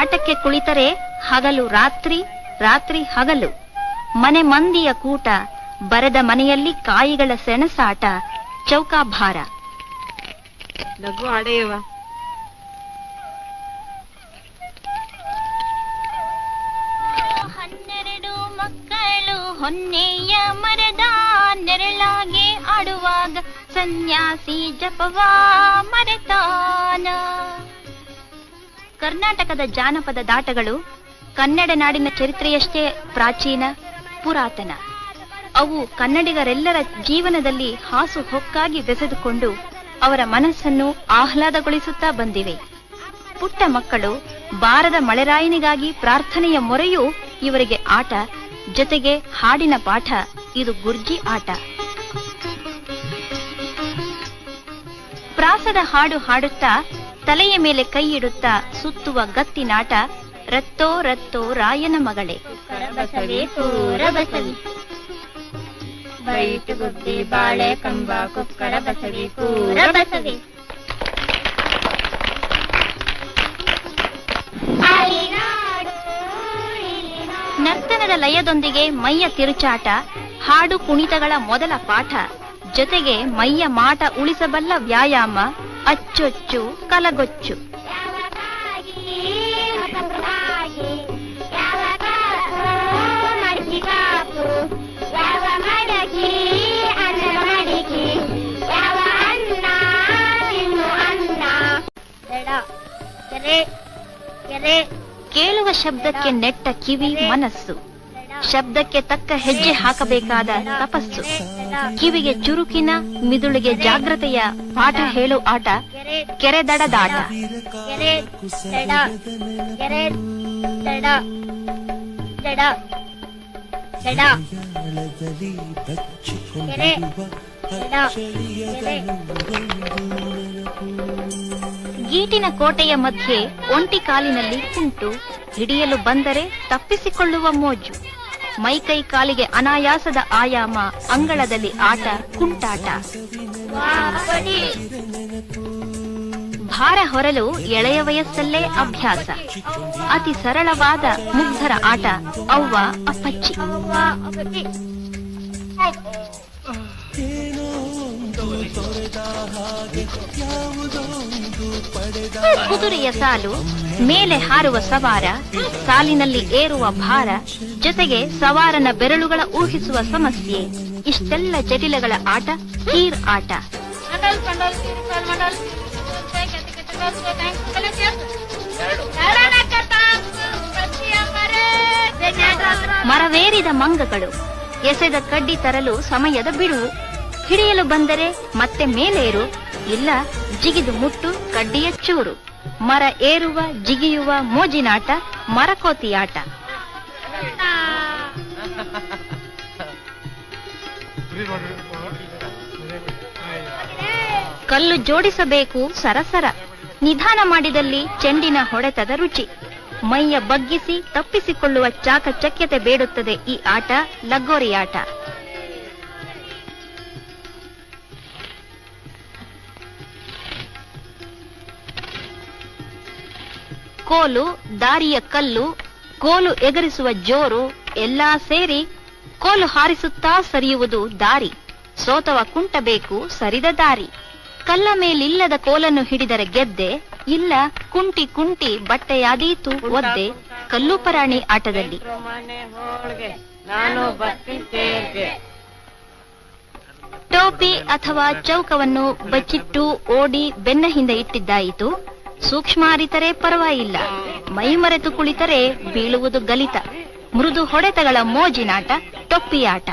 ಆಟಕ್ಕೆ ಕುಳಿತರೆ ಹಗಲು ರಾತ್ರಿ, ರಾತ್ರಿ ಹಗಲು. ಮನೆ ಮಂದಿಯ ಕೂಟ, ಬರೆದ ಮನೆಯಲ್ಲಿ ಕಾಯಿಗಳ ಸೆಣಸಾಟ, ಚೌಕಾಭಾರ. ಲಘು ಆಡೆಯವ. ಹನ್ನೆರಡು ಮಕ್ಕಳು ಹೊನ್ನೆಯ ಮರದ ನೆರಳಾಗೆ ಆಡುವಾಗ ಸನ್ಯಾಸಿ ಜಪವಾ ಮರೆತಾನ. ಕರ್ನಾಟಕದ ಜಾನಪದ ದಾಟಗಳು ಕನ್ನಡ ನಾಡಿನ ಚರಿತ್ರೆಯಷ್ಟೇ ಪ್ರಾಚೀನ, ಪುರಾತನ. ಅವು ಕನ್ನಡಿಗರೆಲ್ಲರ ಜೀವನದಲ್ಲಿ ಹಾಸು ಹೊಕ್ಕಾಗಿ ಬೆಸೆದುಕೊಂಡು ಅವರ ಮನಸ್ಸನ್ನು ಆಹ್ಲಾದಗೊಳಿಸುತ್ತಾ ಬಂದಿವೆ. ಪುಟ್ಟ ಮಕ್ಕಳು ಬಾರದ ಮಳೆರಾಯನಿಗಾಗಿ ಪ್ರಾರ್ಥನೆಯ ಮೊರೆಯೂ ಇವರಿಗೆ ಆಟ, ಜೊತೆಗೆ ಹಾಡಿನ ಪಾಠ. ಇದು ಗುರ್ಜಿ ಆಟ. ಪ್ರಾಸದ ಹಾಡು ಹಾಡುತ್ತಾ ತಲೆಯ ಮೇಲೆ ಕೈ ಇಡುತ್ತಾ ಸುತ್ತುವ ಗತ್ತಿನಾಟ. ರತ್ತೋ ರತ್ತೋ ರಾಯನ ಮಗಳೇ, ಬಸವಿ ಪೂರ ಬಸವಿ, ಬೈಟು ಗುದ್ದಿ ಬಾಳೆ ಕಂಬ ಕುಕ್ಕರ ಬಸವಿ ಪೂರ ಬಸವಿ. ನರ್ತನದ ಲಯದೊಂದಿಗೆ ಮೈಯ ತಿರುಚಾಟ, ಹಾಡು ಕುಣಿತಗಳ ಮೊದಲ ಪಾಠ, ಜೊತೆಗೆ ಮೈಯ ಮಾಟ ಉಳಿಸಬಲ್ಲ ವ್ಯಾಯಾಮ, ಅಚ್ಚೊಚ್ಚು ಕಲಗೊಚ್ಚು. ಕೇಳುವ ಶಬ್ದಕ್ಕೆ ನೆಟ್ಟ ಕಿವಿ ಮನಸ್ಸು, ಶಬ್ದಕ್ಕೆ ತಕ್ಕ ಹೆಜ್ಜೆ ಹಾಕಬೇಕಾದ ತಪಸ್ಸು. ಕಿವಿಗೆ ಚುರುಕಿನ, ಮಿದುಳಿಗೆ ಜಾಗೃತೆಯ ಪಾಠ ಹೇಳು ಆಟ, ಕೆರೆದಡದಾಟ. ಗೀಟಿನ ಕೋಟೆಯ ಮಧ್ಯೆ ಒಂಟಿ ಕಾಲಿನಲ್ಲಿ ಕುಂಟು, ಹಿಡಿಯಲು ಬಂದರೆ ತಪ್ಪಿಸಿಕೊಳ್ಳುವ ಮೋಜು. ಮೈಕೈ ಕಾಲಿಗೆ ಅನಾಯಾಸದ ಆಯಾಮ, ಅಂಗಳದಲ್ಲಿ ಆಟ ಕುಂಟಾಟ. ಭಾರ ಹೊರಲು ಎಳೆಯ ವಯಸ್ಸಲ್ಲೇ ಅಭ್ಯಾಸ. ಅತಿ ಸರಳವಾದ ಮುಗ್ಧರ ಆಟ ಅವ್ವ ಅಪ್ಪಚ್ಚಿ. ಕುದುರೆಯ ಸಾಲು, ಮೇಲೆ ಹಾರುವ ಸವಾರ, ಸಾಲಿನಲ್ಲಿ ಏರುವ ಭಾರ, ಜೊತೆಗೆ ಸವಾರನ ಬೆರಳುಗಳ ಊಹಿಸುವ ಸಮಸ್ಯೆ. ಇಷ್ಟೆಲ್ಲ ಜಟಿಲಗಳ ಆಟ ಕೀರ್ ಆಟ. ಮರವೇರಿದ ಮಂಗಗಳು, ಎಸೆದ ಕಡ್ಡಿ ತರಲು ಸಮಯದ ಬಿಡುವು. ಹಿಡಿಯಲು ಬಂದರೆ ಮತ್ತೆ ಮೇಲೇರು, ಇಲ್ಲ ಜಿಗಿದು ಮುಟ್ಟು ಕಡ್ಡಿಯ ಚೂರು. ಮರ ಏರುವ ಜಿಗಿಯುವ ಮೋಜಿನಾಟ, ಮರಕೋತಿಯಾಟ. ಕಲ್ಲು ಜೋಡಿಸಬೇಕು ಸರಸರ, ನಿಧಾನ ಮಾಡಿದಲ್ಲಿ ಚೆಂಡಿನ ಹೊಡೆತದ ರುಚಿ. ಮೈಯ ಬಗ್ಗಿಸಿ ತಪ್ಪಿಸಿಕೊಳ್ಳುವ ಚಾಕಚಕ್ಯತೆ ಬೇಡುತ್ತದೆ ಈ ಆಟ, ಲಗೋರಿಯಾಟ. ಕೋಲು, ದಾರಿಯ ಕಲ್ಲು, ಕೋಲು ಎಗರಿಸುವ ಜೋರು ಎಲ್ಲಾ ಸೇರಿ ಕೋಲು ಹಾರಿಸುತ್ತಾ ಸರಿಯುವುದು ದಾರಿ. ಸೋತವ ಕುಂಟಬೇಕು ಸರಿದ ದಾರಿ. ಕಲ್ಲ ಮೇಲಿಲ್ಲದ ಕೋಲನ್ನು ಹಿಡಿದರೆ ಗೆದ್ದೆ, ಇಲ್ಲ ಕುಂಟಿ ಕುಂಟಿ ಬಟ್ಟೆಯಾದೀತು ಒದ್ದೆ. ಕಲ್ಲು ಪರಾಣಿ ಆಟದಲ್ಲಿ ಟೋಪಿ ಅಥವಾ ಚೌಕವನ್ನು ಬಚ್ಚಿಟ್ಟು ಓಡಿ ಬೆನ್ನ ಹಿಂದೆ ಇಟ್ಟಿದ್ದಾಯಿತು. ಸೂಕ್ಷ್ಮ ಅರಿತರೆ ಪರವಾಗಿಲ್ಲ, ಮೈ ಮರೆತು ಕುಳಿತರೆ ಬೀಳುವುದು ಗಲಿತ. ಮೃದು ಹೊಡೆತಗಳ ಮೋಜಿನಾಟ, ಟೊಪ್ಪಿಯಾಟ.